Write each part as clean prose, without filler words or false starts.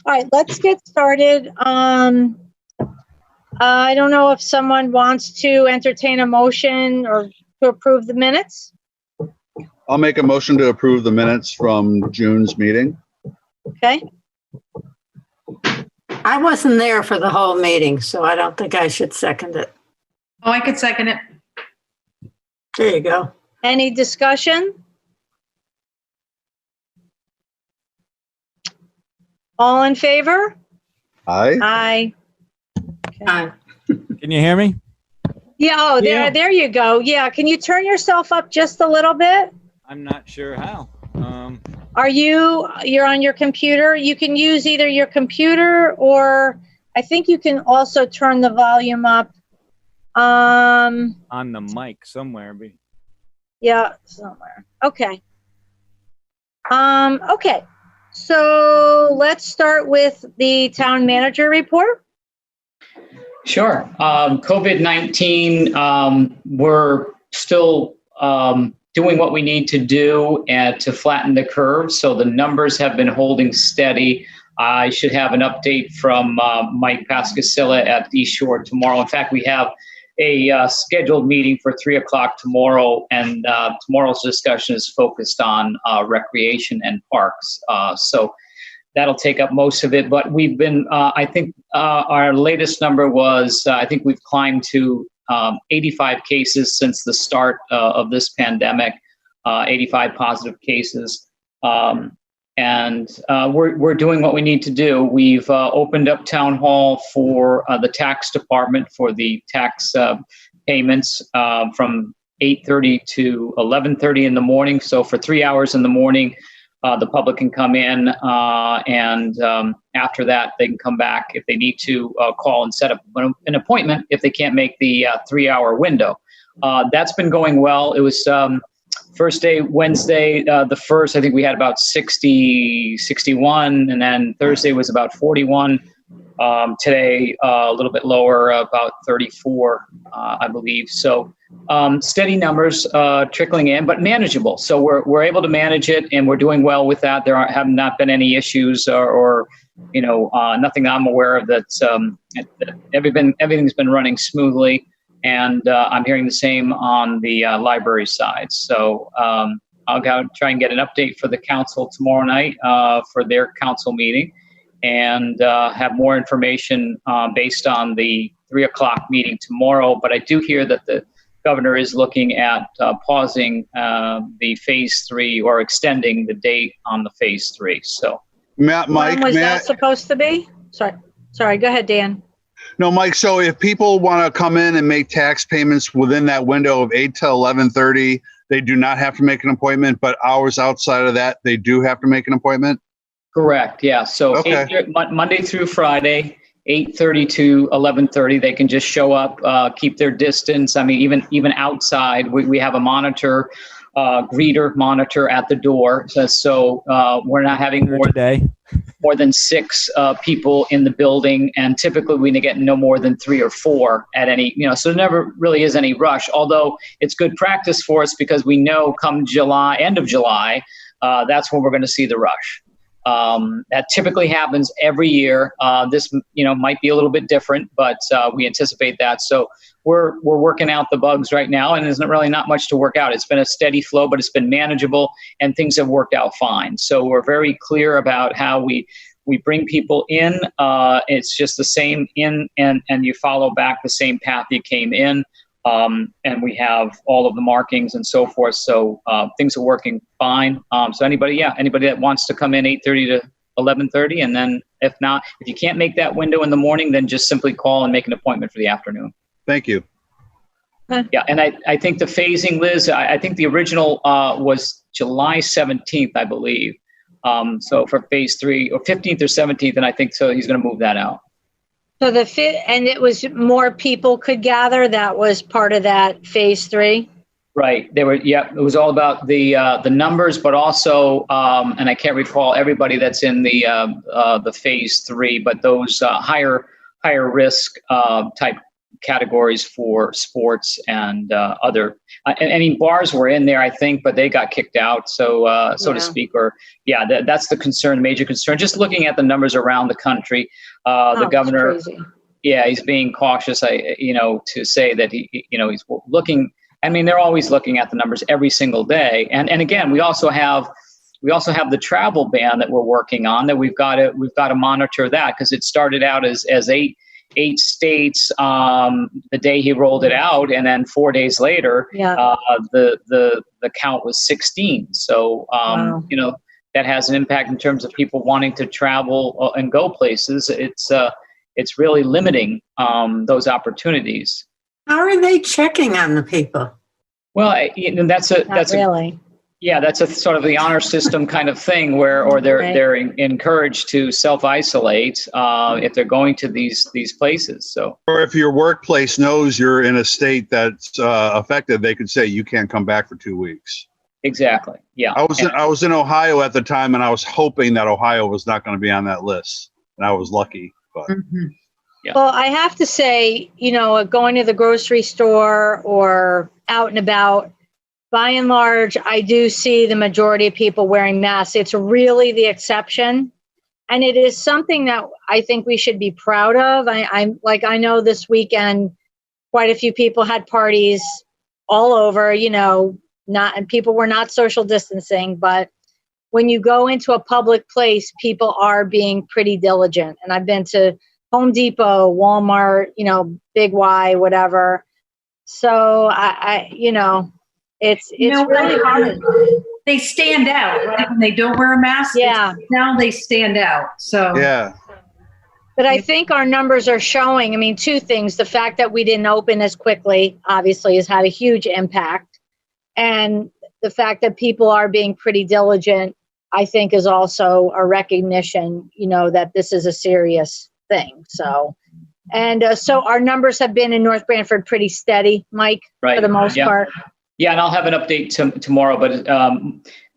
All right, let's get started. I don't know if someone wants to entertain a motion or to approve the minutes. I'll make a motion to approve the minutes from June's meeting. Okay, I wasn't there for the whole meeting, so I don't think I should second it. Oh, I could second it. There you go. any discussion? All in favor? Aye. Aye. Aye. Can you hear me? Yeah, oh, there you go. Yeah, can you turn yourself up just a little bit? I'm not sure how. You're on your computer? You can use either your computer or I think you can also turn the volume up. On the mic somewhere. Yeah, somewhere. Okay. Okay. So let's start with the town manager report. Sure. COVID-19, we're still doing what we need to do to flatten the curve. So the numbers have been holding steady. I should have an update from Mike Pascasilla at East Shore tomorrow. In fact, we have a scheduled meeting for 3 o'clock tomorrow, and tomorrow's discussion is focused on recreation and parks. So that'll take up most of it. But we've been, I think our latest number was, I think we've climbed to 85 cases since the start of this pandemic, 85 positive cases. And we're doing what we need to do. We've opened up town hall for the tax department for the tax payments from 8:30 to 11:30 in the morning. So for 3 hours in the morning, the public can come in, and after that, they can come back if they need to call and set up an appointment if they can't make the 3-hour window. That's been going well. It was first day, Wednesday, the first, I think we had about 60, 61, and then Thursday was about 41. Today, a little bit lower, about 34, I believe. So steady numbers trickling in, but manageable. So we're able to manage it, and we're doing well with that. There have not been any issues or nothing I'm aware of that's everything's been running smoothly. And I'm hearing the same on the library side. So I'll go try and get an update for the council tomorrow night for their council meeting, and have more information based on the 3 o'clock meeting tomorrow. But I do hear that the governor is looking at pausing the phase 3 or extending the date on the phase 3. So, Mike, when was that supposed to be? Sorry, go ahead, Dan. No, Mike, so if people want to come in and make tax payments within that window of 8 to 11:30, they do not have to make an appointment, but hours outside of that, they do have to make an appointment? correct, yeah. So Okay. Monday through Friday, 8:30 to 11:30, they can just show up, keep their distance. I mean, even outside, we have a monitor, greeter monitor at the door. So we're not having more than 6 people in the building, and typically we get no more than 3 or 4 at any, so there never really is any rush, although it's good practice for us because we know come July, end of July, that's when we're going to see the rush. That typically happens every year. This, might be a little bit different, but we anticipate that. So we're working out the bugs right now, and there's really not much to work out. It's been a steady flow, but it's been manageable, and things have worked out fine. So we're very clear about how we bring people in. It's just the same in, and you follow back the same path you came in. And we have all of the markings and so forth. So things are working fine. So anybody that wants to come in 8:30 to 11:30, and then if not, if you can't make that window in the morning, then just simply call and make an appointment for the afternoon. Thank you. Yeah, and I think the phasing, Liz, I think the original was July 17th, I believe. So for phase 3, or 15th or 17th, and I think so he's going to move that out. So and it was more people could gather. That was part of that phase 3. Right. It was all about the numbers, but also, and I can't recall everybody that's in the phase 3, but those higher risk type categories for sports and other. I mean, bars were in there, I think, but they got kicked out, so to speak. Or that's the concern, major concern. Just looking at the numbers around the country, the governor, he's being cautious. To say that he's looking. I mean, they're always looking at the numbers every single day, and again, we also have the travel ban that we're working on that we've got to monitor that, because it started out as eight states the day he rolled it out, and then 4 days later, the count was 16. So Wow. That has an impact in terms of people wanting to travel and go places. It's really limiting those opportunities. How are they checking on the people? Well, that's really. that's a sort of the honor system kind of thing or they're encouraged to self-isolate if they're going to these places. So, or if your workplace knows you're in a state that's affected, they could say you can't come back for 2 weeks. Exactly. Yeah. I was in Ohio at the time, and I was hoping that Ohio was not going to be on that list, and I was lucky. But Well, I have to say, going to the grocery store or out and about, by and large, I do see the majority of people wearing masks. It's really the exception. And it is something that I think we should be proud of. I know this weekend, quite a few people had parties all over, and people were not social distancing. But when you go into a public place, people are being pretty diligent. And I've been to Home Depot, Walmart, Big Y, whatever. So it's really hard. They stand out, right? When they don't wear a mask, now they stand out. So yeah. But I think our numbers are showing, two things. The fact that we didn't open as quickly, obviously, has had a huge impact. And the fact that people are being pretty diligent, I think, is also a recognition, that this is a serious thing. So, so our numbers have been in North Branford pretty steady, Mike, for the most part. Yeah, and I'll have an update tomorrow, but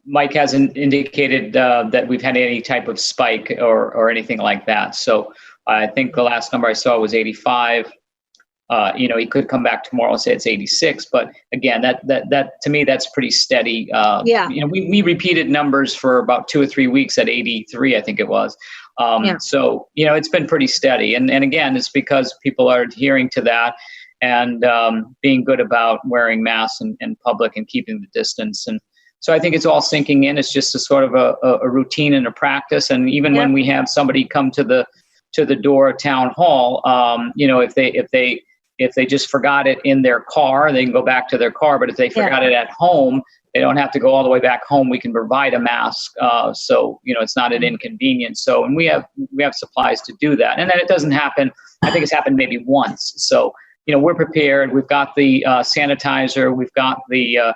Mike hasn't indicated that we've had any type of spike or anything like that. So I think the last number I saw was 85. He could come back tomorrow and say it's 86, but again, that to me, that's pretty steady. We repeated numbers for about 2 or 3 weeks at 83, I think it was. So, it's been pretty steady. And again, it's because people are adhering to that and being good about wearing masks in public and keeping the distance. And so I think it's all sinking in. It's just a sort of a routine and a practice. And even when we have somebody come to the door of town hall, if they just forgot it in their car, they can go back to their car. But if they forgot it at home, they don't have to go all the way back home. We can provide a mask, so it's not an inconvenience. So, and we have supplies to do that. And then it doesn't happen. I think it's happened maybe once. So, we're prepared. We've got the sanitizer. We've got the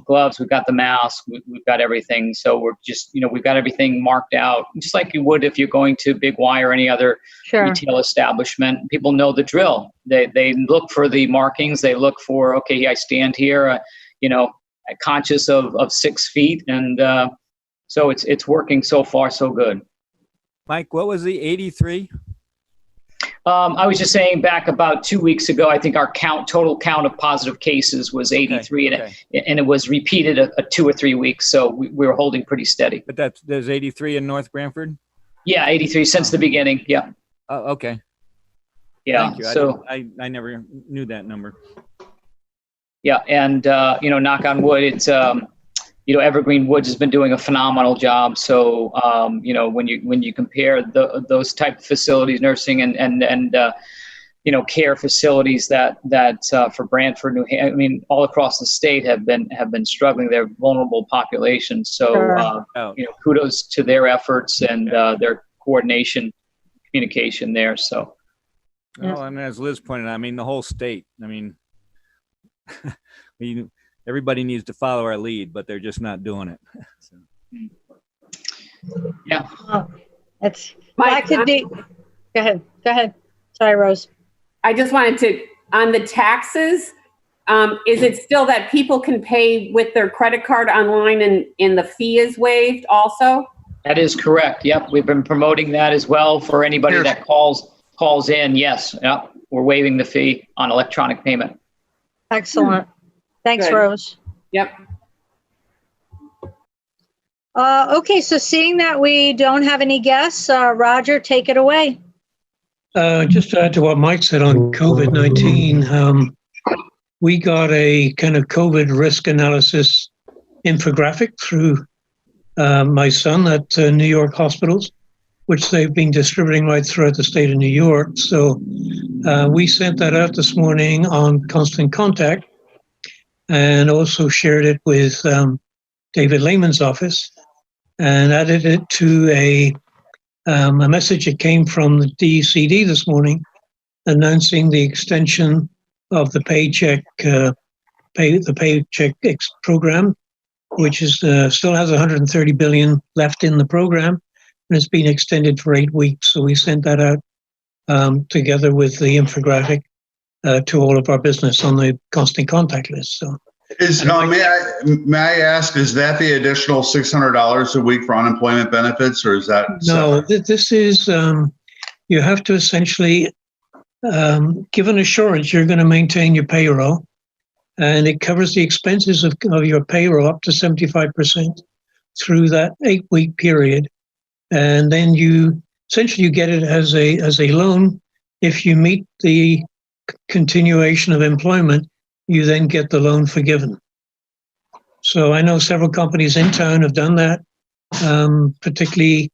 gloves. We've got the mask. We've got everything. So we're just, we've got everything marked out, just like you would if you're going to Big Y or any other retail establishment. People know the drill. They look for the markings. They look for, okay, I stand here, conscious of 6 feet. And so it's working so far, so good. Mike, what was the 83? I was just saying back about 2 weeks ago, I think our total count of positive cases was 83, and it was repeated a 2 or 3 weeks. So we were holding pretty steady. But there's 83 in North Branford? Yeah, 83 since the beginning. Yeah. Oh, okay. Yeah. Thank you. So I never knew that number. Yeah. And, knock on wood, it's, Evergreen Woods has been doing a phenomenal job. So, when you compare those type of facilities, nursing and care facilities that for Branford, New Hampshire, all across the state have been struggling. They're vulnerable populations. So, kudos to their efforts and their coordination, communication there. So, well, as Liz pointed out, the whole state. Everybody needs to follow our lead, but they're just not doing it. So. Yeah. That's Mike, Go ahead. Sorry, Rose. I just wanted to, on the taxes, is it still that people can pay with their credit card online and the fee is waived also? That is correct. Yep. We've been promoting that as well for anybody that calls in. Yes. Yep. we're waiving the fee on electronic payment. Excellent. Thanks, Good. Rose. Yep. Okay, so seeing that we don't have any guests, Roger, take it away. Just to add to what Mike said on COVID-19, we got a kind of COVID risk analysis infographic through my son at New York hospitals, which they've been distributing right throughout the state of New York. So we sent that out this morning on Constant Contact and also shared it with David Lehman's office and added it to a message that came from the DCD this morning announcing the extension of the paycheck program, which is still has 130 billion left in the program, and it's been extended for 8 weeks. So we sent that out together with the infographic to all of our business on the Constant Contact list. So, may I ask, is that the additional $600 a week for unemployment benefits, or is that no? separate? This is you have to essentially give an assurance you're going to maintain your payroll, and it covers the expenses of your payroll up to 75% through that 8-week period, and then you essentially get it as a loan. If you meet the continuation of employment, you then get the loan forgiven. So I know several companies in town have done that, particularly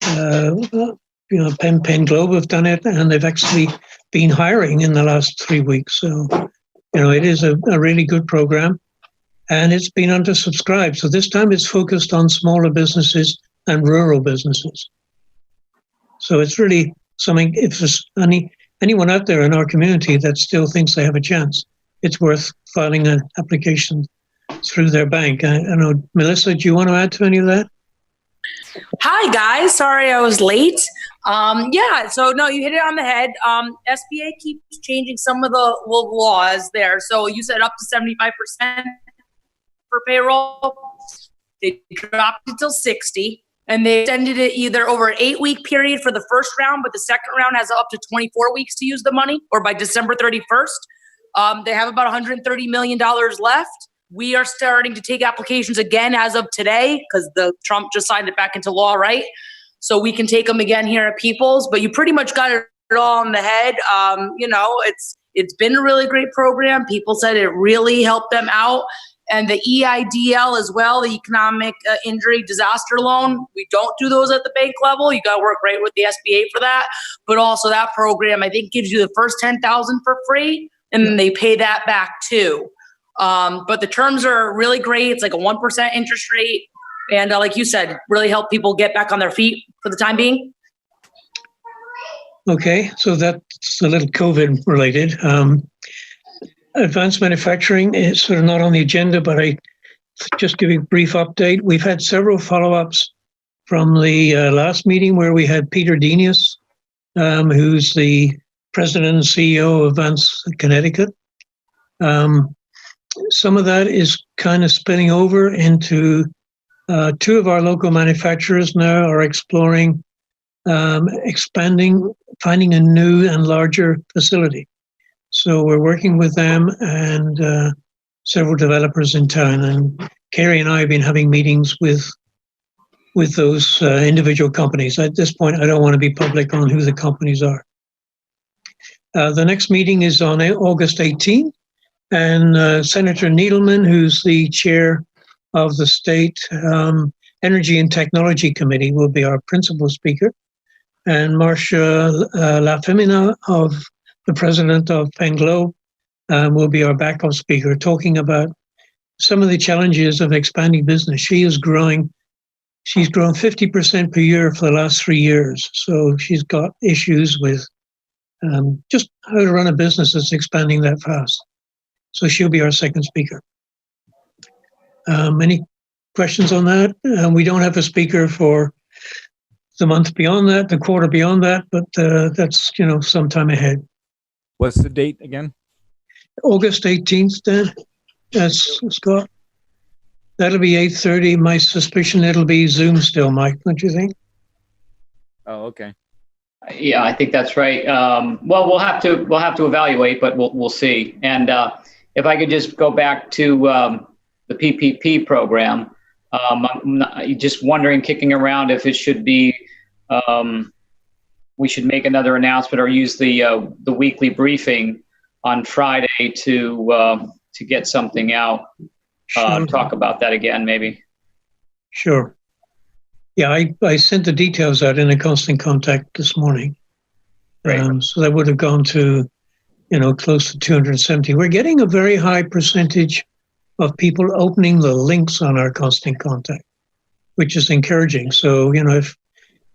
Penn Globe have done it, and they've actually been hiring in the last 3 weeks. So, it is a really good program, and it's been undersubscribed. So this time it's focused on smaller businesses and rural businesses. So it's really something, if there's anyone out there in our community that still thinks they have a chance, it's worth filing an application through their bank. I know, Melissa, do you want to add to any of that? Hi, guys. Sorry I was late. So no, you hit it on the head. SBA keeps changing some of the laws there. So you said up to 75% for payroll. They dropped it till 60, and they extended it either over an 8-week period for the first round, but the second round has up to 24 weeks to use the money, or by December 31st. They have about $130 million left. We are starting to take applications again as of today because the Trump just signed it back into law, right? So we can take them again here at People's, but you pretty much got it all on the head. It's been a really great program. People said it really helped them out. And the EIDL as well, the Economic Injury Disaster Loan, we don't do those at the bank level. You got to work right with the SBA for that. But also that program, I think, gives you the first $10,000 for free, and then they pay that back too. But the terms are really great. It's like a 1% interest rate. And like you said, really help people get back on their feet for the time being. Okay, so that's a little COVID related. Advanced manufacturing is sort of not on the agenda, but I just give you a brief update. We've had several follow-ups from the last meeting where we had Peter Denius, who's the president and CEO of Advanced Connecticut. Some of that is kind of spilling over into two of our local manufacturers now are exploring expanding, finding a new and larger facility. So we're working with them and several developers in town. And Carrie and I have been having meetings with those individual companies. At this point, I don't want to be public on who the companies are. The next meeting is on August 18th. And Senator Needleman, who's the chair of the State Energy and Technology Committee, will be our principal speaker. And Marcia Lafemina, the president of Penn Globe, will be our backup speaker, talking about some of the challenges of expanding business. She's grown 50% per year for the last 3 years. So she's got issues with just how to run a business that's expanding that fast. So she'll be our second speaker. Any questions on that? We don't have a speaker for the month beyond that, the quarter beyond that, but that's, sometime ahead. What's the date again? August 18th, then. That's Scott. That'll be 8:30. My suspicion it'll be Zoom still, Mike, don't you think? Oh, okay. Yeah, I think that's right. Well, we'll have to evaluate, but we'll see. And if I could just go back to the PPP program, I'm just wondering, kicking around, if it should be we should make another announcement or use the weekly briefing on Friday to get something out. Sure. Talk about that again, maybe. Sure. Yeah, I sent the details out in a constant contact this morning. Right. So that would have gone to, close to 270. We're getting a very high percentage of people opening the links on our constant contact, which is encouraging. So,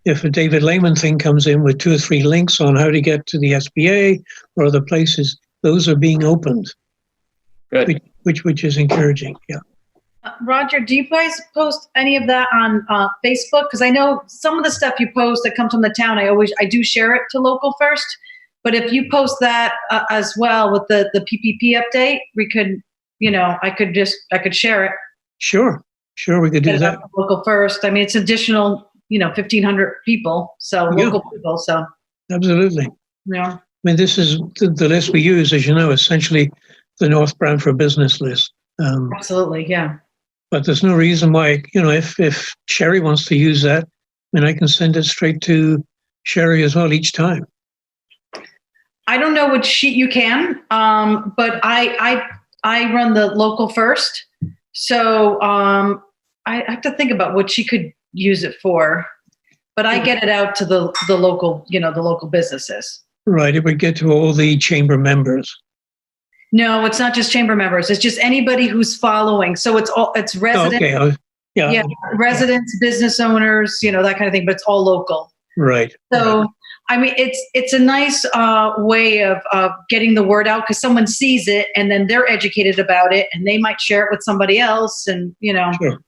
if a David Lehman thing comes in with 2 or 3 links on how to get to the SBA or other places, those are being opened. Good. Which is encouraging. Yeah. Roger, do you guys post any of that on Facebook? Because I know some of the stuff you post that comes from the town, I do share it to Local First. But if you post that as well with the PPP update, we could, I could share it. Sure, we could do that. Local First. I mean, it's additional, 1,500 people, so local people. So absolutely. Yeah. I mean, this is the list we use, as you know, essentially the North Branford business list. Absolutely, yeah. But there's no reason why, if Sherry wants to use that, I can send it straight to Sherry as well each time. I don't know which sheet you can, but I run the Local First, so I have to think about what she could use it for. But I get it out to the local, the local businesses. Right, it would get to all the chamber members. No, it's not just chamber members. It's just anybody who's following. So it's residents. Oh, okay. Yeah, residents, business owners, that kind of thing. But it's all local. Right. So, right. I mean, it's a nice way of getting the word out, because someone sees it and then they're educated about it and they might share it with somebody else. And Sure.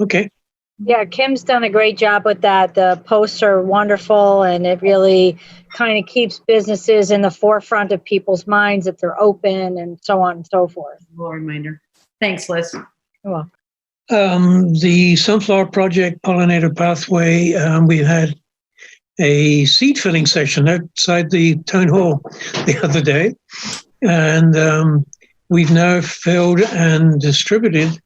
Okay. Yeah, Kim's done a great job with that. The posts are wonderful, and it really kind of keeps businesses in the forefront of people's minds that they're open and so on and so forth. Little reminder. Thanks, Liz. You're welcome. The Sunflower Project Pollinator Pathway, we had a seed filling session outside the town hall the other day, and we've now filled and distributed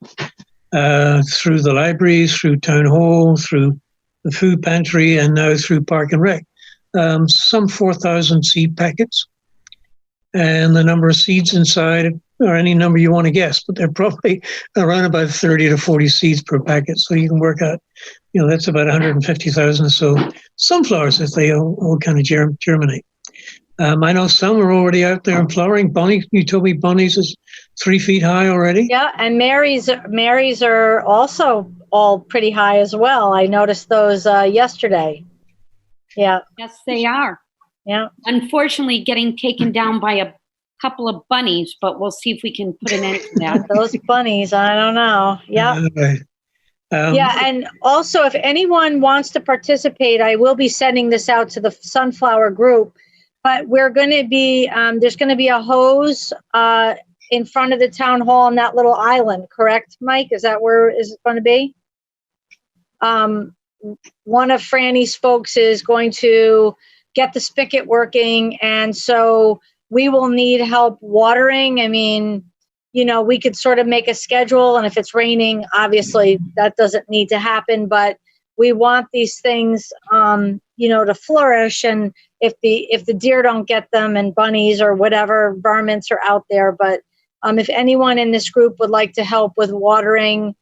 through the libraries, through town hall, through the food pantry, and now through Park and Rec, some 4,000 seed packets. And the number of seeds inside are any number you want to guess, but they're probably around about 30 to 40 seeds per packet. So you can work out, that's about 150,000 or so sunflowers if they all kind of germinate. I know some are already out there and flowering. Bonnie, you told me Bonnie's is 3 feet high already? Yeah, and Mary's are also all pretty high as well. I noticed those yesterday. Yeah. Yes, they are. Yeah. Unfortunately, getting taken down by a couple of bunnies, but we'll see if we can put an end to that. Those bunnies, I don't know. Yeah. Yeah, and also if anyone wants to participate, I will be sending this out to the Sunflower group. But we're going to be, there's going to be a hose in front of the town hall on that little island, correct, Mike? Is that where is it going to be? One of Franny's folks is going to get the spigot working, and so we will need help watering. I mean, we could sort of make a schedule, and if it's raining, obviously that doesn't need to happen, but we want these things, to flourish. And if the deer don't get them, and bunnies or whatever varmints are out there, but if anyone in this group would like to help with watering,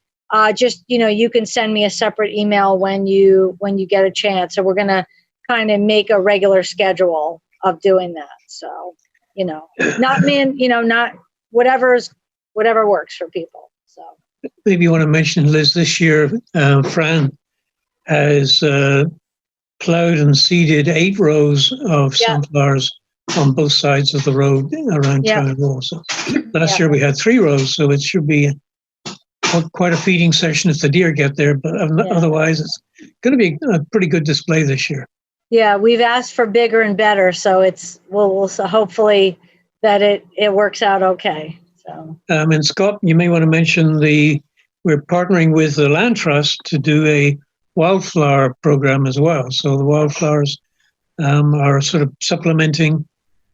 just you can send me a separate email when you get a chance. So we're going to kind of make a regular schedule of doing that. So not whatever works for people. So maybe you want to mention, Liz, this year Fran has plowed and seeded 8 rows of sunflowers on both sides of the road around town hall. So last year we had 3 rows, so it should be quite a feeding session if the deer get there. But otherwise, it's going to be a pretty good display this year. Yeah, we've asked for bigger and better, so we'll hopefully that it works out okay. So and Scott, you may want to mention we're partnering with the Land Trust to do a wildflower program as well. So the wildflowers are sort of supplementing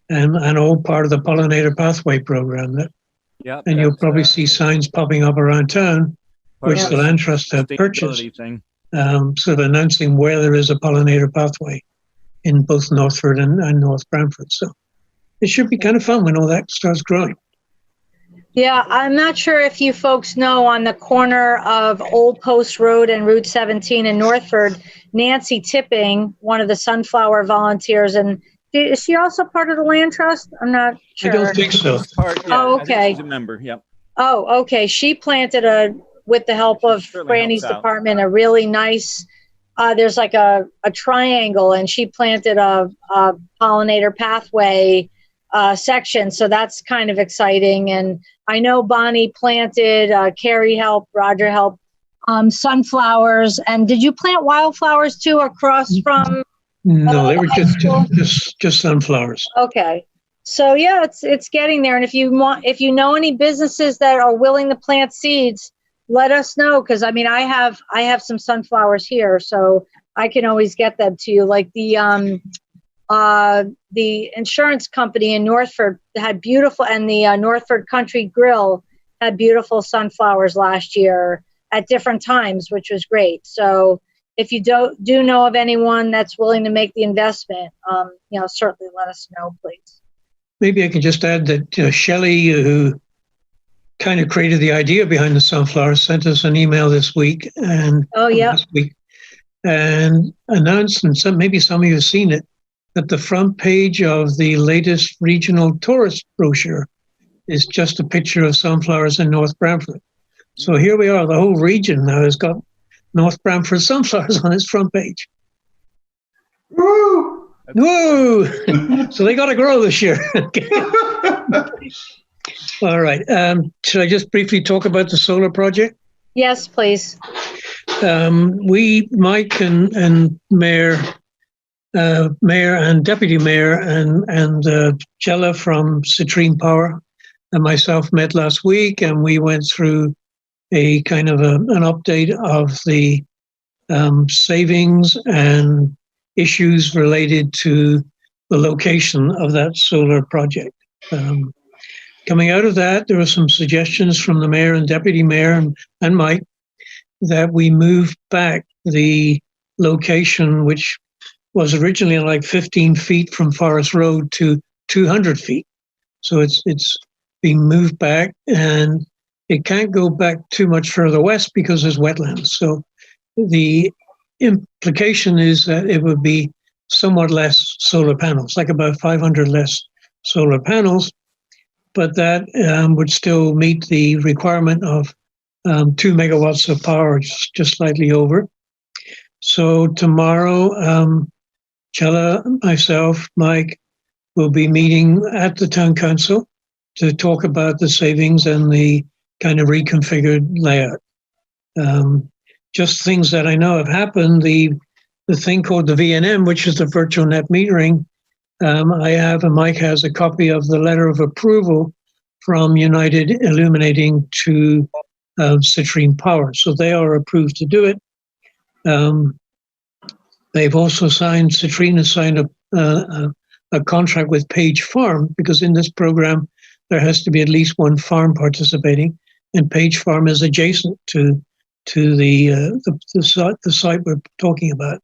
and all part of the pollinator pathway program. Yep, And you'll that's, probably see signs popping up around town, part which of the land trust have sustainability purchased, thing. sort of announcing where there is a pollinator pathway in both Northford and North Branford. So it should be kind of fun when all that starts growing. Yeah, I'm not sure if you folks know, on the corner of Old Post Road and Route 17 in Northford, Nancy Tipping, one of the sunflower volunteers, and is she also part of the land trust? I'm not sure. I don't think so. Oh, I think okay. she's a member, yep. Oh, okay. She planted with the help of certainly helps Franny's out. department, a really nice, there's like a triangle, and she planted a pollinator pathway section. So that's kind of exciting. And I know Bonnie planted, Carrie helped, Roger helped, sunflowers. And did you plant wildflowers too across from? No, they were high school? just sunflowers. Okay. So yeah, it's getting there. And if you know any businesses that are willing to plant seeds, let us know. Cause I mean, I have some sunflowers here, so I can always get them to you. Like the insurance company in Northford had beautiful, and the Northford Country Grill had beautiful sunflowers last year at different times, which was great. So if you do know of anyone that's willing to make the investment, certainly let us know, please. Maybe I can just add that Shelley, who kind of created the idea behind the sunflowers, sent us an email this week and last week, and announced, and maybe some of you have seen it, that the front page of the latest regional tourist brochure is just a picture of sunflowers in North Branford. So here we are, the whole region now has got North Branford sunflowers on its front page. Woo! Woo! So they got to grow this year. All right. Should I just briefly talk about the solar project? Yes, please. We, Mike and Mayor and Deputy Mayor and Jella from Citrine Power and myself met last week, and we went through a kind of an update of the savings and issues related to the location of that solar project. Coming out of that, there were some suggestions from the mayor and deputy mayor and Mike that we move back the location, which was originally like 15 feet from Forest Road, to 200 feet. So it's being moved back, and it can't go back too much further west because there's wetlands. So the implication is that it would be somewhat less solar panels, like about 500 less solar panels, but that would still meet the requirement of 2 megawatts of power, just slightly over. So tomorrow, Chella, myself, Mike, will be meeting at the town council to talk about the savings and the kind of reconfigured layout. Just things that I know have happened. The thing called the VNM, which is the virtual net metering, I have, and Mike has, a copy of the letter of approval from United Illuminating to Citrine Power. So they are approved to do it. They've also Citrine has signed a contract with Page Farm, because in this program, there has to be at least one farm participating, and Page Farm is adjacent to the site we're talking about.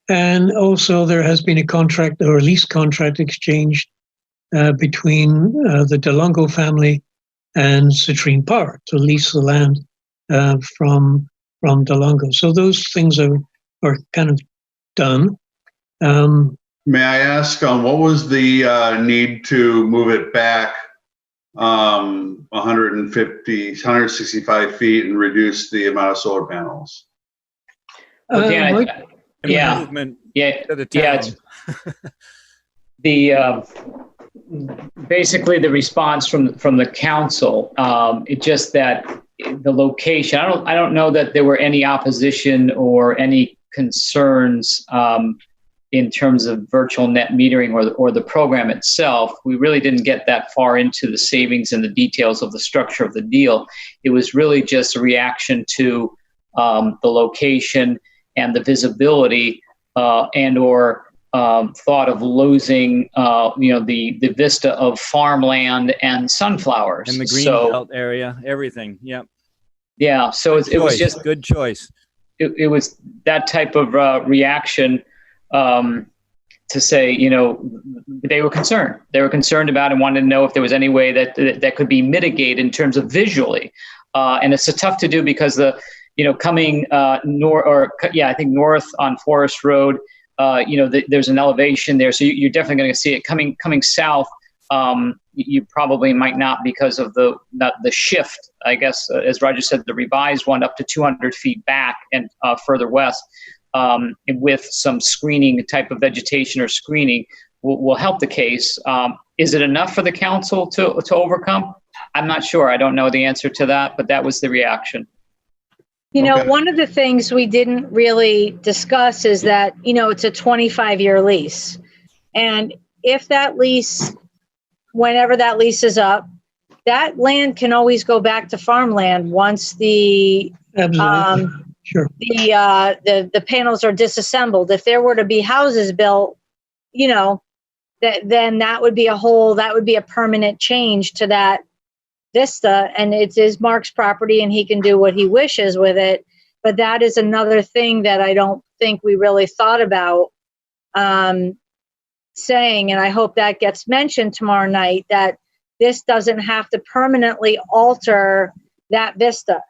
And also there has been a contract or a lease contract exchanged between the DeLongo family and Citrine Power to lease the land from DeLongo. So those things are kind of done. May I ask, what was the need to move it back 165 feet and reduce the amount of solar panels? Again, Movement yeah, to the yeah. town. It's basically the response from the council. It's just that the location. I don't know that there were any opposition or any concerns in terms of virtual net metering or the program itself. We really didn't get that far into the savings and the details of the structure of the deal. It was really just a reaction to the location and the visibility and or thought of losing, the vista of farmland and sunflowers. And the green So, belt area, everything. Yep. yeah. So it was just good choice. It was that type of reaction to say, they were concerned. They were concerned about and wanted to know if there was any way that could be mitigated in terms of visually. And it's tough to do because coming north, I think north on Forest Road, there's an elevation there, so you're definitely going to see it coming south. You probably might not because of the shift. I guess, as Roger said, the revised one up to 200 feet back and further west, with some screening type of vegetation or screening will help the case. Is it enough for the council to overcome? I'm not sure. I don't know the answer to that, but that was the reaction. One of the things we didn't really discuss is that, it's a 25-year lease. And if that lease, whenever that lease is up, that land can always go back to farmland once the Sure. the panels are disassembled. If there were to be houses built, then that would be a permanent change to that vista, and it is Mark's property and he can do what he wishes with it. But that is another thing that I don't think we really thought about saying, and I hope that gets mentioned tomorrow night, that this doesn't have to permanently alter that vista.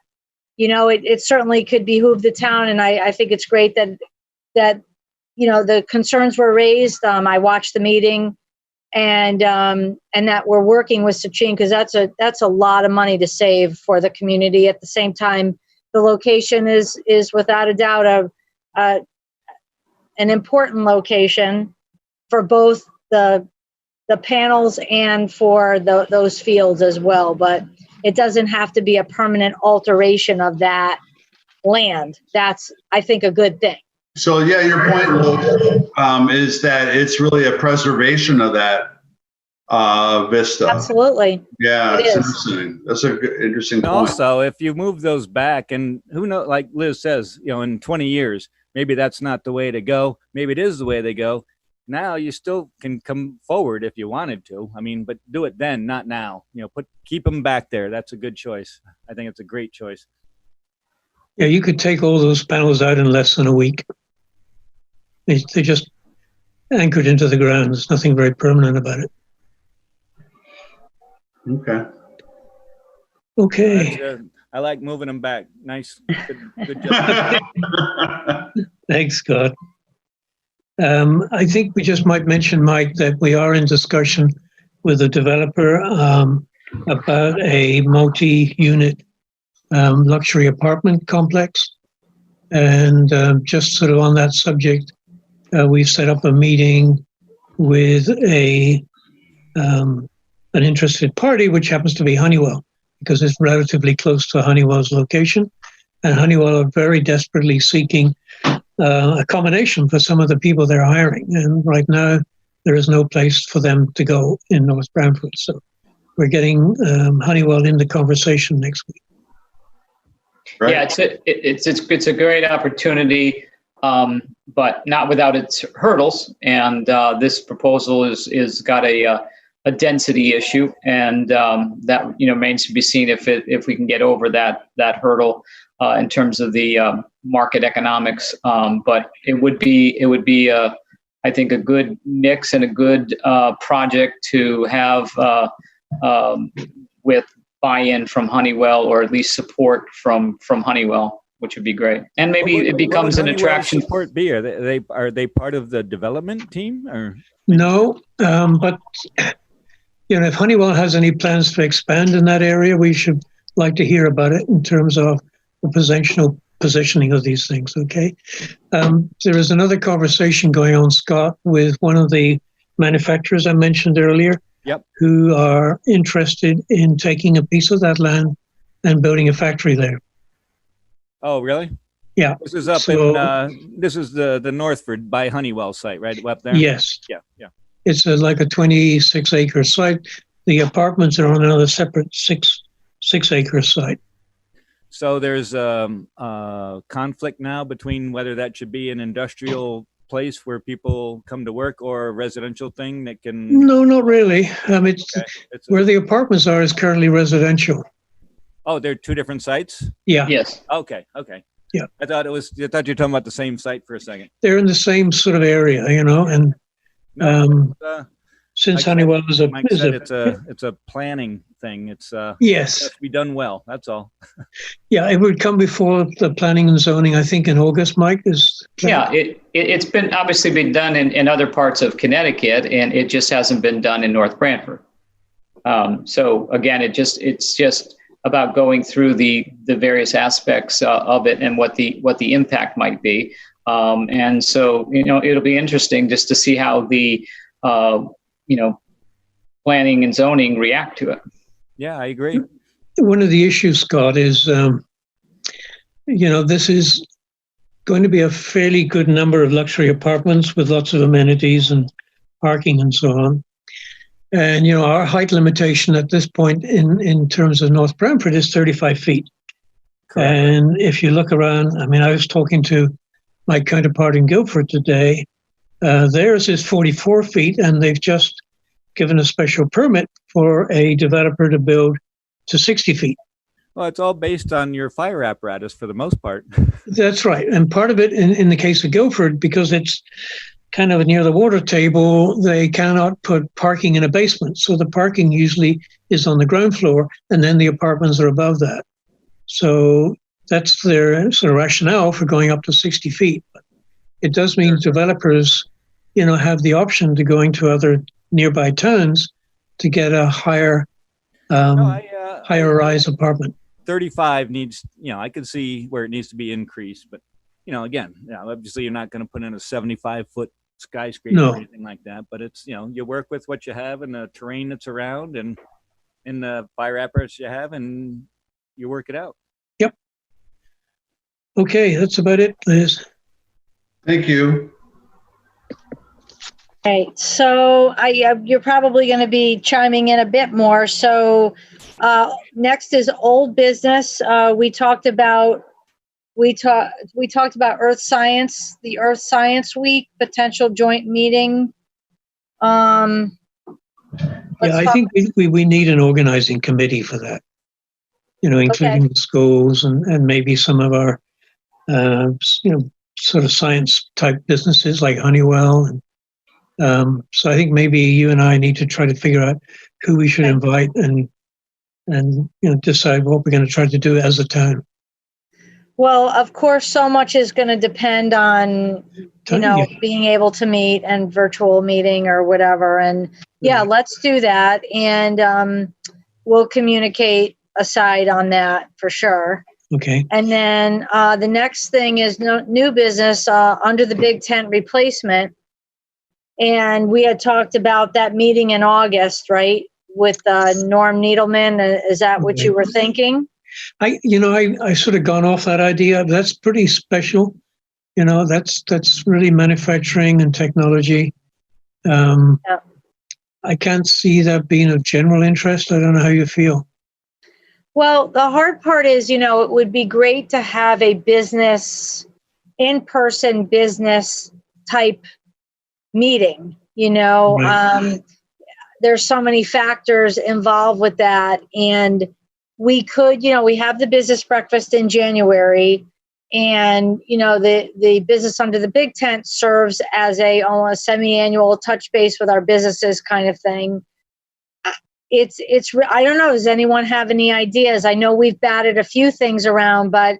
It certainly could behoove the town, and I think it's great that the concerns were raised. I watched the meeting, and that we're working with Sachin, because that's a lot of money to save for the community. At the same time, the location is without a doubt an important location for both the panels and for those fields as well. But it doesn't have to be a permanent alteration of that land. That's, I think, a good thing. So yeah, your point, Luke, is that it's really a preservation of that vista. Absolutely. Yeah, It it's is. interesting. That's a good, interesting point. Also, if you move those back, and who knows, like Liz says, in 20 years, maybe that's not the way to go. Maybe it is the way they go. Now you still can come forward if you wanted to. But do it then, not now. Keep them back there. That's a good choice. I think it's a great choice. Yeah, you could take all those panels out in less than a week. They're just anchored into the ground. There's nothing very permanent about it. Okay. I like moving them back. Nice. Good job. Thanks, Scott. I think we just might mention, Mike, that we are in discussion with a developer about a multi-unit luxury apartment complex. And just sort of on that subject, we've set up a meeting with an interested party, which happens to be Honeywell, because it's relatively close to Honeywell's location. And Honeywell are very desperately seeking accommodation for some of the people they're hiring. And right now, there is no place for them to go in North Branford. So we're getting Honeywell in the conversation next week. Right. Yeah, it's a great opportunity, but not without its hurdles. And this proposal is got a density issue, and that remains to be seen if we can get over that hurdle in terms of the market economics. But it would be I think a good mix and a good project to have with buy-in from Honeywell, or at least support from Honeywell, which would be great. And maybe it becomes an attraction. Support be? Are they part of the development team, or no? But if Honeywell has any plans to expand in that area, we should like to hear about it in terms of the positioning of these things. Okay. There is another conversation going on, Scott, with one of the manufacturers I mentioned earlier. Yep. Who are interested in taking a piece of that land and building a factory there. Oh, really? Yeah. This is up this is the Northford by Honeywell site, right up there? Yes. Yeah. It's like a 26-acre site. The apartments are on another separate six-acre site. So there's a conflict now between whether that should be an industrial place where people come to work, or a residential thing that can? No, not really. Okay. Where the apartments are is currently residential. Oh, they're two different sites? Yeah. Yes. Okay. Yeah. I thought you were talking about the same site for a second. They're in the same sort of area, and No, since like I Honeywell said, Mike said it's a planning thing. It's yes, it has to be done well. That's all. yeah, it would come before the planning and zoning, I think, in August. Mike is Yeah, it's been obviously been done in other parts of Connecticut, and it just hasn't been done in North Branford. So again, it's just about going through the various aspects of it and what the impact might be. And so, it'll be interesting just to see how the, planning and zoning react to it. Yeah, I agree. one of the issues, Scott, is this is going to be a fairly good number of luxury apartments with lots of amenities and parking and so on. And, our height limitation at this point in terms of North Branford is 35 feet. Correct. And if you look around, I was talking to my counterpart in Guildford today. Theirs is 44 feet, and they've just given a special permit for a developer to build to 60 feet. Well, it's all based on your fire apparatus for the most part. That's right. And part of it, in the case of Guildford, because it's kind of near the water table, they cannot put parking in a basement. So the parking usually is on the ground floor, and then the apartments are above that. So that's their sort of rationale for going up to 60 feet. But it does mean developers, have the option to going to other nearby towns to get a higher rise apartment. 35 needs, I can see where it needs to be increased, but again, obviously you're not going to put in a 75-foot skyscraper or anything like that, but it's, you work with what you have and the terrain that's around and in the fire apparatus you have, and you work it out. Yep. Okay, that's about it, Liz. Thank you. Okay, so you're probably going to be chiming in a bit more. So next is old business. We talked about Earth Science, the Earth Science Week, potential joint meeting. I think we need an organizing committee for that, including the schools and maybe some of our, sort of science type businesses like Honeywell. And so I think maybe you and I need to try to figure out who we should invite and decide what we're going to try to do as a town. Well, of course, so much is going to depend on, being able to meet and virtual meeting or whatever. And let's do that. And we'll communicate aside on that for sure. Okay. And then the next thing is new business under the big tent replacement. And we had talked about that meeting in August, right? With Norm Needleman. Is that what you were thinking? I sort of gone off that idea. That's pretty special. That's really manufacturing and technology. I can't see that being of general interest. I don't know how you feel. Well, the hard part is, it would be great to have a in-person business type meeting, right. There's so many factors involved with that. And we could, we have the business breakfast in January, and, the business under the big tent serves as a almost semi-annual touch base with our businesses kind of thing. It's, I don't know, does anyone have any ideas? I know we've batted a few things around, but,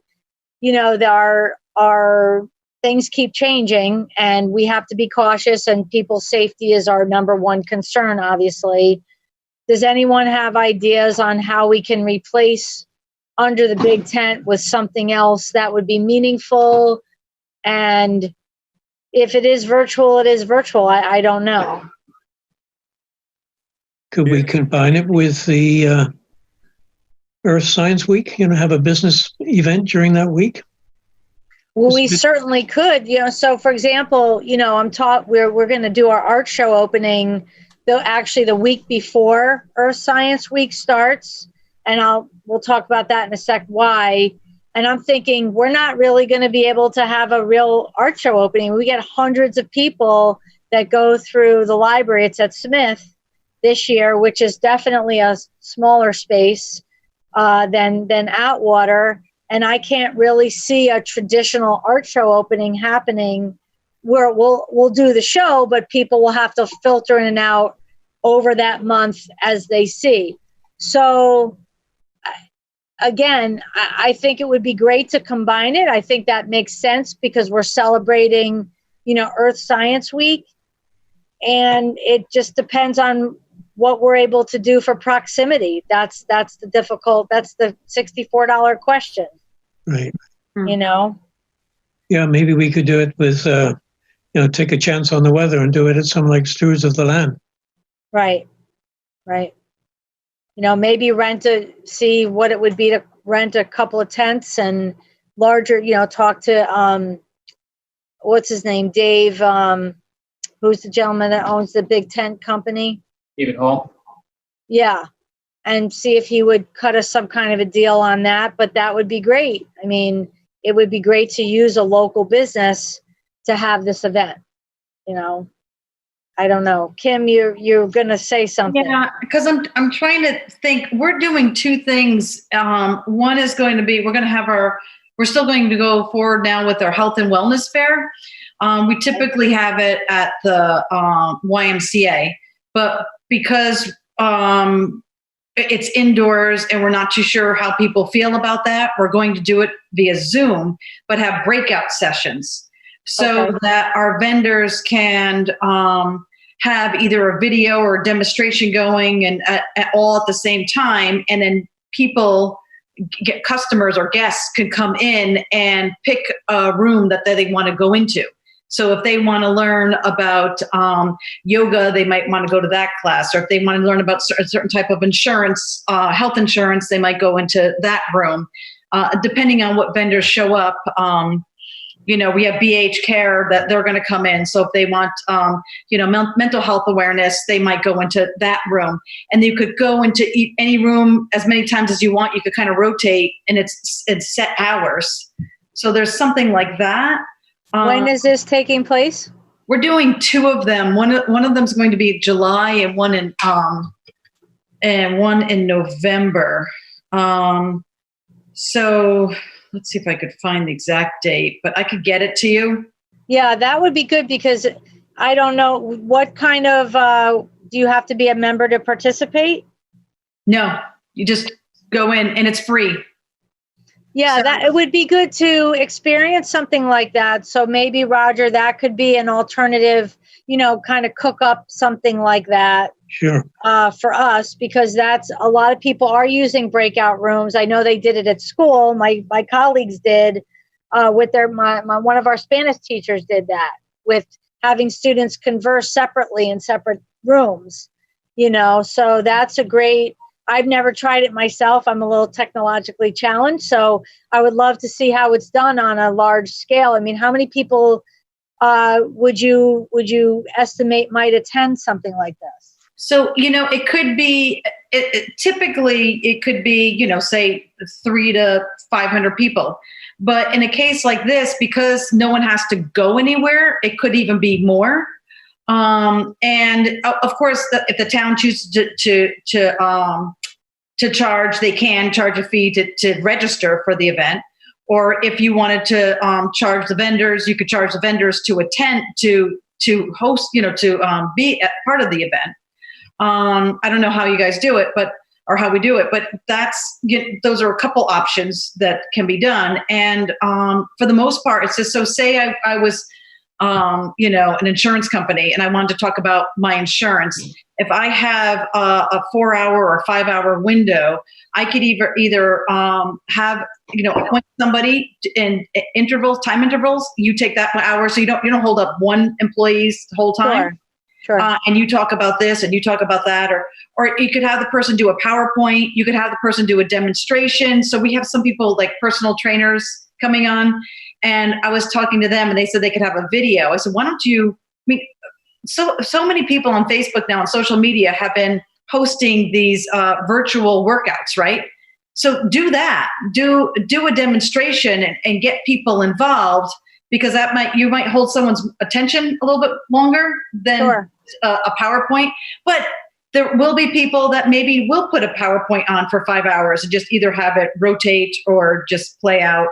our things keep changing, and we have to be cautious, and people's safety is our number one concern, obviously. Does anyone have ideas on how we can replace under the big tent with something else that would be meaningful? And if it is virtual, it is virtual. I don't know. Could we combine it with the Earth Science Week? Have a business event during that week? Well, we certainly could. So for example, we're going to do our art show opening, actually the week before Earth Science Week starts, and we'll talk about that in a sec. Why? And I'm thinking, we're not really going to be able to have a real art show opening. We get hundreds of people that go through the library. It's at Smith this year, which is definitely a smaller space than Atwater. And I can't really see a traditional art show opening happening where we'll do the show, but people will have to filter in and out over that month as they see. So again, I think it would be great to combine it. I think that makes sense because we're celebrating, Earth Science Week. And it just depends on what we're able to do for proximity. That's the $64 question. Right. Yeah, maybe we could do it with, take a chance on the weather and do it at some like Stewards of the Land. Right. Maybe see what it would be to rent a couple of tents and larger, talk to, what's his name? Dave, who's the gentleman that owns the big tent company? David Hall. Yeah. And see if he would cut us some kind of a deal on that, but that would be great. I mean, it would be great to use a local business to have this event, I don't know. Kim, you're going to say something. Yeah, because I'm trying to think. We're doing two things. One is going to be we're still going to go forward now with our health and wellness fair. We typically have it at the YMCA, but because it's indoors and we're not too sure how people feel about that, we're going to do it via Zoom, but have breakout sessions so that our vendors can have either a video or a demonstration going and all at the same time. And then customers or guests could come in and pick a room that they want to go into. So if they want to learn about yoga, they might want to go to that class. Or if they want to learn about a certain type of insurance, health insurance, they might go into that room. Depending on what vendors show up, we have BH Care that they're going to come in. So if they want, mental health awareness, they might go into that room. And you could go into any room as many times as you want. You could kind of rotate, and it's set hours. So there's something like that. When is this taking place? We're doing two of them. One of them is going to be July, and one in November. So let's see if I could find the exact date, but I could get it to you. Yeah, that would be good because I don't know what kind of, do you have to be a member to participate? No, you just go in and it's free. Yeah, that it would be good to experience something like that. So maybe, Roger, that could be an alternative, kind of cook up something like that. Sure. For us, because that's a lot of people are using breakout rooms. I know they did it at school. My colleagues did with one of our Spanish teachers did that with having students converse separately in separate rooms, so that's a great. I've never tried it myself. I'm a little technologically challenged, so I would love to see how it's done on a large scale. I mean, how many people would you estimate might attend something like this? So, it could be, typically it could be, say 300 to 500 people. But in a case like this, because no one has to go anywhere, it could even be more. And of course, if the town chooses to charge, they can charge a fee to register for the event. Or if you wanted to charge the vendors, you could charge the vendors to attend, to host, to be a part of the event. I don't know how you guys do it, or how we do it, but those are a couple options that can be done. And for the most part, it's just, so say I was, an insurance company and I wanted to talk about my insurance. If I have a 4-hour or 5-hour window, I could either have, appoint somebody in time intervals. You take that hour, so you don't hold up one employee's the whole time. Sure. And you talk about this and you talk about that, or you could have the person do a PowerPoint. You could have the person do a demonstration. So we have some people like personal trainers coming on, and I was talking to them and they said they could have a video. I said, why don't you, so many people on Facebook now and social media have been posting these virtual workouts, right? So do that. Do a demonstration and get people involved, because you might hold someone's attention a little bit longer than Sure. a PowerPoint. But there will be people that maybe will put a PowerPoint on for 5 hours and just either have it rotate or just play out.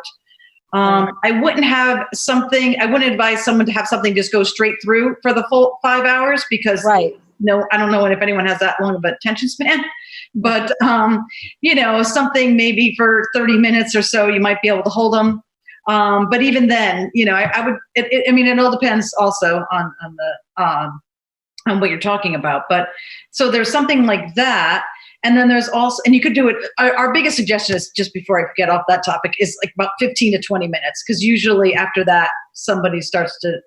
I wouldn't advise someone to have something just go straight through for the full 5 hours, because no, I don't know if anyone has that long of an attention span, but something maybe for 30 minutes or so, you might be able to hold them. But even then, I would, it all depends also on what you're talking about. But so there's something like that. And then there's also, and you could do it. Our biggest suggestion is, just before I get off that topic, is like about 15 to 20 minutes. Cause usually after that, somebody starts to,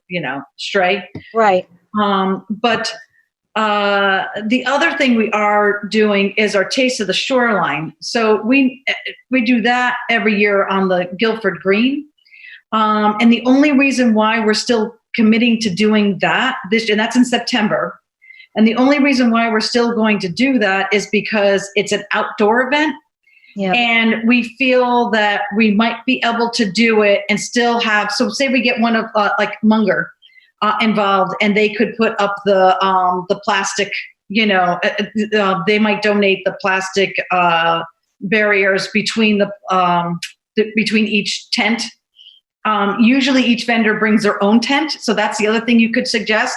stray. Right. But the other thing we are doing is our Taste of the Shoreline. So we do that every year on the Guilford Green. And the only reason why we're still committing to doing that and that's in September. And the only reason why we're still going to do that is because it's an outdoor event. Yeah. And we feel that we might be able to do it and still have, so say we get one of like Munger involved, and they could put up the plastic, they might donate the plastic barriers between between each tent. Usually each vendor brings their own tent. So that's the other thing you could suggest.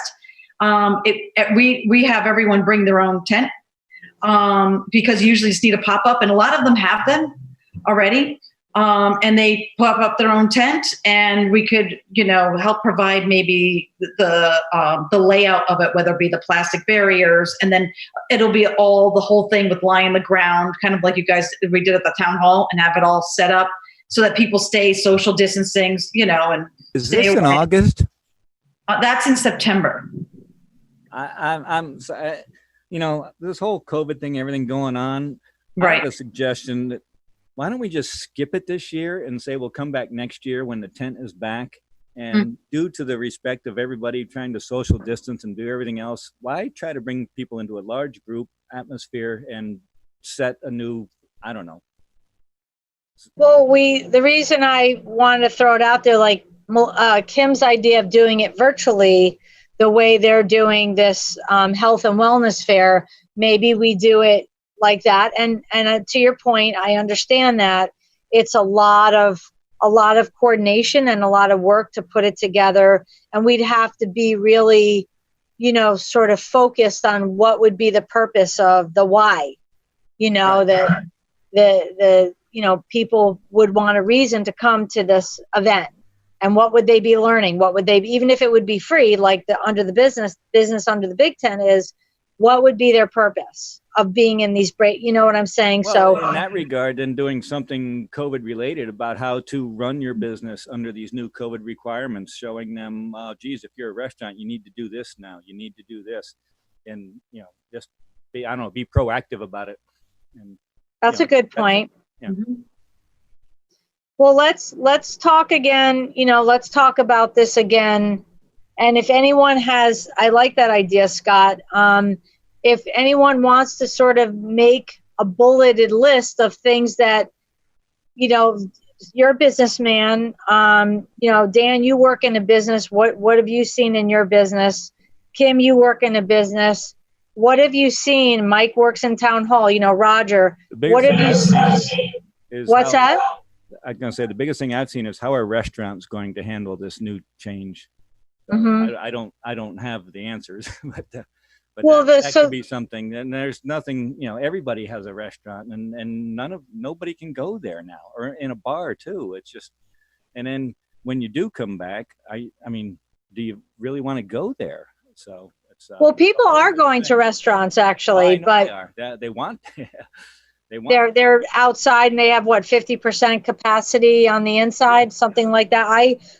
We have everyone bring their own tent because you usually just need a pop-up, and a lot of them have them already. And they pop up their own tent, and we could, help provide maybe the layout of it, whether it be the plastic barriers, and then it'll be the whole thing with lie on the ground, kind of like we did at the town hall, and have it all set up so that people stay social distancing, and is this in August? That's in September. I'm this whole COVID thing, everything going on. Right. I have a suggestion that, why don't we just skip it this year and say we'll come back next year when the tent is back? And due to the respect of everybody trying to social distance and do everything else, why try to bring people into a large group atmosphere and set a new, I don't know. Well, the reason I wanted to throw it out there, like Kim's idea of doing it virtually, the way they're doing this health and wellness fair, maybe we do it like that. And to your point, I understand that it's a lot of coordination and a lot of work to put it together. And we'd have to be really, sort of focused on what would be the purpose of the why, that the people would want a reason to come to this event. And what would they be learning? What would they, even if it would be free, like under the business under the big tent is, what would be their purpose of being in these break? You know what I'm saying? Well, so in that regard, then doing something COVID related about how to run your business under these new COVID requirements, showing them, geez, if you're a restaurant, you need to do this now. You need to do this, and just be proactive about it. And that's a good point. Yeah. Mm-hmm. Well, let's talk again. Let's talk about this again. And if anyone has, I like that idea, Scott. If anyone wants to sort of make a bulleted list of things that, you're a businessman, Dan, you work in a business. What have you seen in your business? Kim, you work in a business. What have you seen? Mike works in town hall. Roger, what have you seen? What's that? I'm going to say the biggest thing I've seen is how are restaurants going to handle this new change? Mm-hmm. I don't have the answers, but well, that could be something. And there's nothing, everybody has a restaurant, and nobody can go there now, or in a bar too. It's just, and then when you do come back, I mean, do you really want to go there? So it's well, people are going to restaurants actually, but they want. They're outside and they have 50% capacity on the inside, something like that.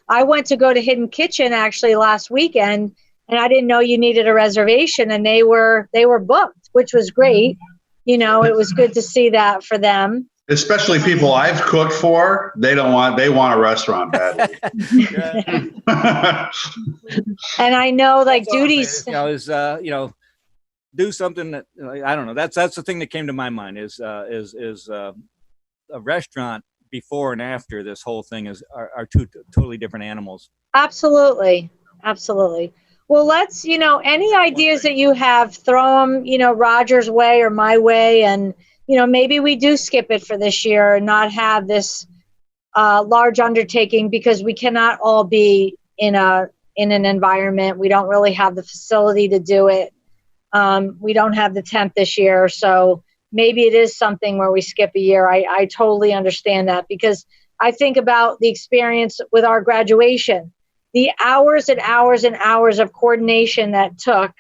I went to go to Hidden Kitchen actually last weekend, and I didn't know you needed a reservation, and they were booked, which was great. It was good to see that for them. Especially people I've cooked for, they want a restaurant badly. And I know duties do something that I don't know. That's the thing that came to my mind is a restaurant before and after this whole thing are two totally different animals. Absolutely. Absolutely. Well, let's, any ideas that you have, throw them, Roger's way or my way. And, maybe we do skip it for this year and not have this large undertaking, because we cannot all be in an environment. We don't really have the facility to do it. We don't have the tent this year. So maybe it is something where we skip a year. I totally understand that, because I think about the experience with our graduation, the hours and hours and hours of coordination that took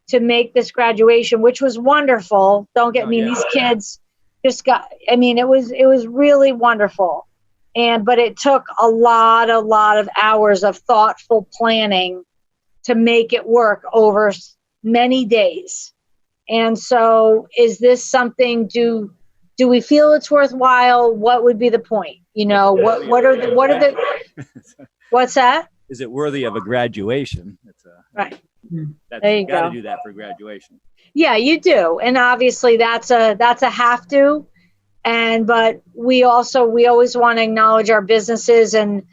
to make this graduation, which was wonderful. Don't get me, these kids just it was really wonderful. But it took a lot of hours of thoughtful planning to make it work over many days. And so is this something, do we feel it's worthwhile? What would be the point? What are the what's that? Is it worthy of a graduation? Right. There you got to do that for graduation. Yeah, you do. And obviously that's a have to. But we always want to acknowledge our businesses, and,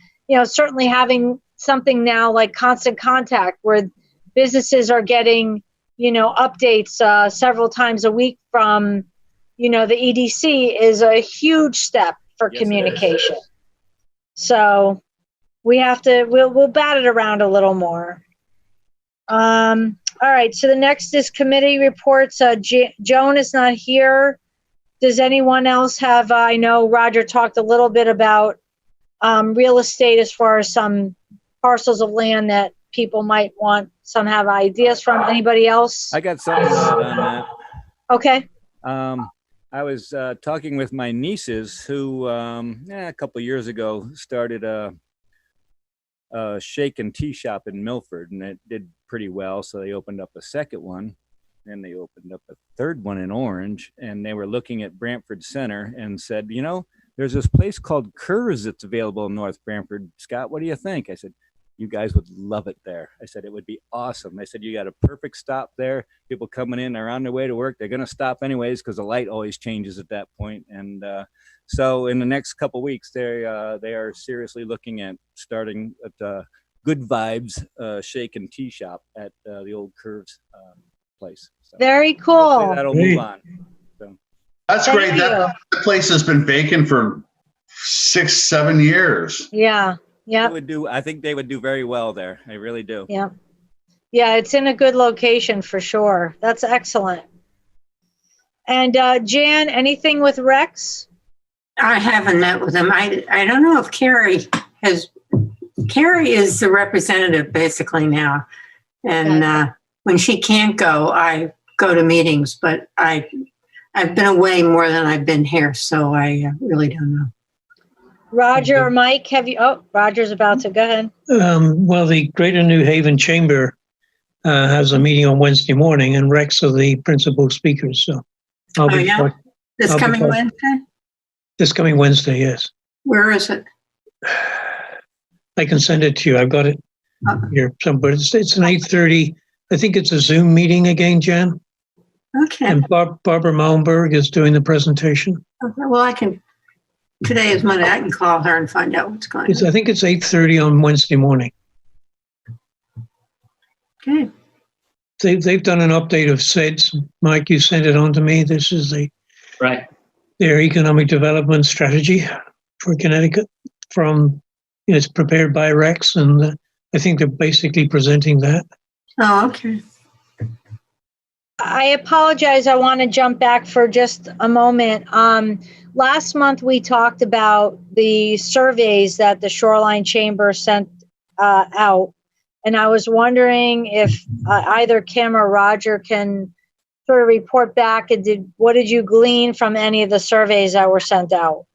certainly having something now like Constant Contact, where businesses are getting, updates several times a week from, the EDC, is a huge step for communication. So we have to, we'll bat it around a little more. All right. So the next is committee reports. Joan is not here. Does anyone else have, I know Roger talked a little bit about real estate as far as some parcels of land that people might want, some have ideas from. Anybody else? I got something to add on that. Okay. I was talking with my nieces who a couple of years ago started a shake and tea shop in Milford, and it did pretty well. So they opened up a second one, and they opened up a third one in Orange, and they were looking at Branford Center and said, there's this place called Curves that's available in North Branford. Scott, what do you think? I said, you guys would love it there. I said, it would be awesome. I said, you got a perfect stop there. People coming in, they're on their way to work. They're going to stop anyways, because the light always changes at that point. And so in the next couple of weeks, they are seriously looking at starting at Good Vibes Shake and Tea Shop at the old Curves place. So very cool. That'll move on. So. That's great. That place has been vacant for 6-7 years. Yeah. Yeah. I think they would do very well there. I really do. Yeah. Yeah, it's in a good location for sure. That's excellent. And Jan, anything with Rex? I haven't met with him. I don't know if Carrie is the representative basically now. And when she can't go, I go to meetings, but I've been away more than I've been here, so I really don't know. Roger or Mike, Roger's about to, go ahead. Well, the Greater New Haven Chamber has a meeting on Wednesday morning, and Rex are the principal speakers. So This coming Wednesday? This coming Wednesday, yes. Where is it? I can send it to you. I've got it here somewhere. It's an 8:30. I think it's a Zoom meeting again, Jan. Okay. And Barbara Malmberg is doing the presentation. Okay. Well, today is Monday. I can call her and find out what's going on. I think it's 8:30 on Wednesday morning. Okay. They've done an update of SEDS. Mike, you sent it on to me. This is their economic development strategy for Connecticut. It's prepared by Rex, and I think they're basically presenting that. Oh, okay. I apologize. I want to jump back for just a moment. Last month, we talked about the surveys that the Shoreline Chamber sent out. And I was wondering if either Kim or Roger can sort of report back. What did you glean from any of the surveys that were sent out?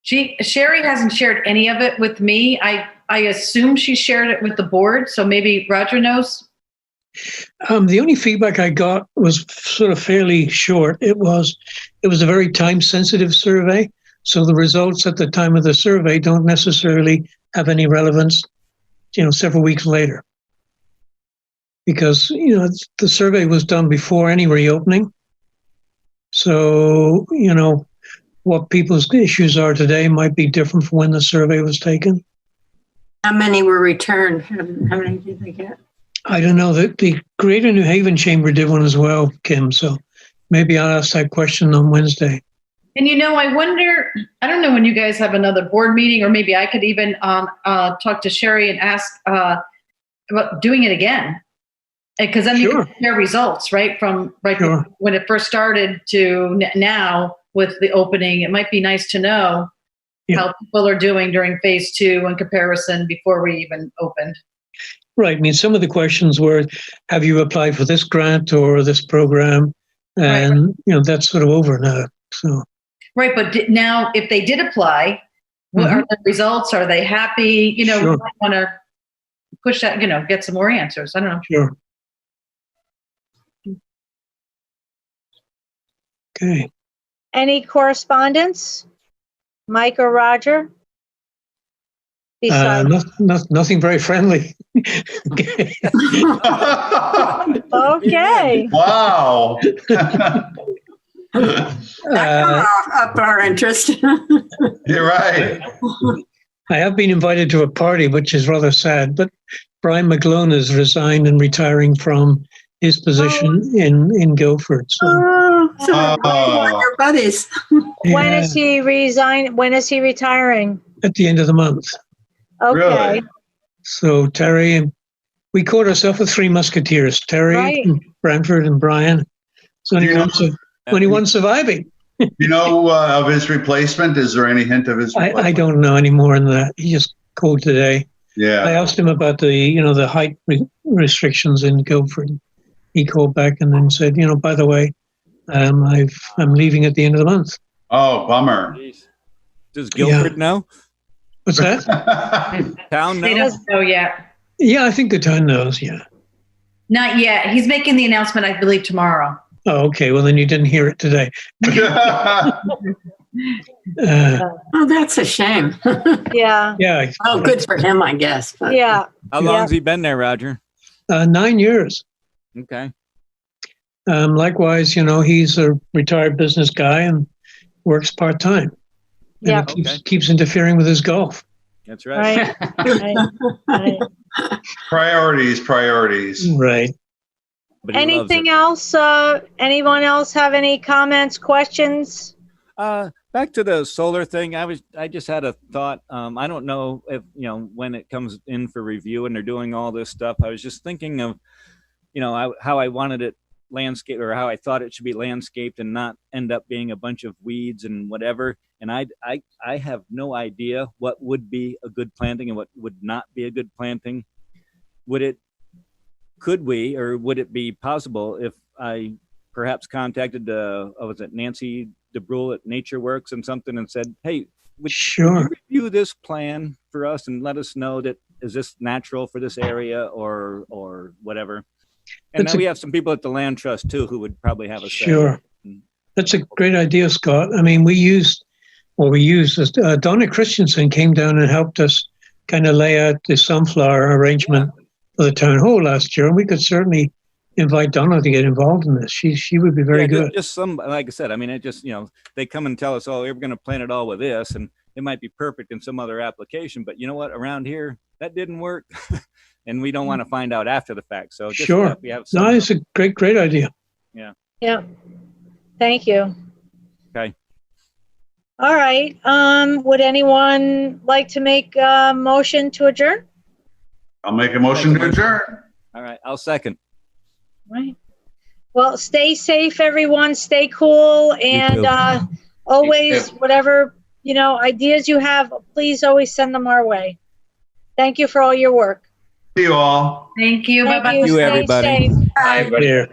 Sherry hasn't shared any of it with me. I assume she shared it with the board. So maybe Roger knows. The only feedback I got was sort of fairly short. It was a very time-sensitive survey, so the results at the time of the survey don't necessarily have any relevance, several weeks later, because the survey was done before any reopening. So what people's issues are today might be different from when the survey was taken. How many were returned? How many did they get? I don't know. The Greater New Haven Chamber did one as well, Kim. So maybe I'll ask that question on Wednesday. And I wonder, I don't know when you guys have another board meeting, or maybe I could even talk to Sherry and ask about doing it again. Because then you can compare results, right? From when it first started to now with the opening. It might be nice to know how people are doing during phase 2 in comparison before we even opened. Right. I mean, some of the questions were, have you applied for this grant or this program? And, that's sort of over now. So. Right. But now if they did apply, what are the results? Are they happy? We might want to push that, get some more answers. I don't know. Sure. Okay. Any correspondence? Mike or Roger? Nothing very friendly. Okay. Wow. Up our interest. You're right. I have been invited to a party, which is rather sad, but Brian McGlone has resigned and retiring from his position in Guildford. So your buddies. When is he resign? When is he retiring? At the end of the month. Okay. Really? So Terry and we called ourselves the Three Musketeers. Terry, Branford, and Brian. So only one surviving. Of his replacement? Is there any hint of his replacement? I don't know any more than that. He just called today. Yeah. I asked him about the height restrictions in Guildford. He called back and then said, by the way, I'm leaving at the end of the month. Oh, bummer. Jeez. Does Guildford know? What's that? Town They knows? don't know yet. Yeah, I think the town knows. Yeah. Not yet. He's making the announcement, I believe, tomorrow. Oh, okay. Well, then you didn't hear it today. Oh, that's a shame. Yeah. Yeah. Oh, good for him, I guess. But. Yeah. How long has he been there, Roger? 9 years. Okay. Likewise, he's a retired business guy and works part-time. Yeah. And it keeps interfering with his golf. That's right. Right. Priorities. Right. But he Anything loves else? Anyone else have any comments, questions? Back to the solar thing. I just had a thought. I don't know if, when it comes in for review and they're doing all this stuff, I was just thinking of, how I wanted it landscaped, or how I thought it should be landscaped and not end up being a bunch of weeds and whatever. And I have no idea what would be a good planting and what would not be a good planting. Could we, or would it be possible if I perhaps contacted was it Nancy DeBrule at Nature Works and something and said, hey, would you review this plan for us and let us know that is this natural for this area or whatever? And then we have some people at the Land Trust too who would probably have a say. Sure. That's a great idea, Scott. I mean, we used Donna Christensen came down and helped us kind of lay out the sunflower arrangement for the town hall last year, and we could certainly invite Donna to get involved in this. She would be very good. Just some, like I said, I mean, it just, they come and tell us, oh, we're going to plant it all with this, and it might be perfect in some other application, but you know what? Around here, that didn't work, and we don't want to find out after the fact. So just we have some. No, it's a great idea. Yeah. Yeah. Thank you. Okay. All right. Would anyone like to make a motion to adjourn? I'll make a motion to adjourn. All right. I'll second. Right. Well, stay safe, everyone. Stay cool. And always, whatever, ideas you have, please always send them our way. Thank you for all your work. See you all. Thank you. Bye-bye. Thank you, everybody. Stay safe. Bye, everybody. Here.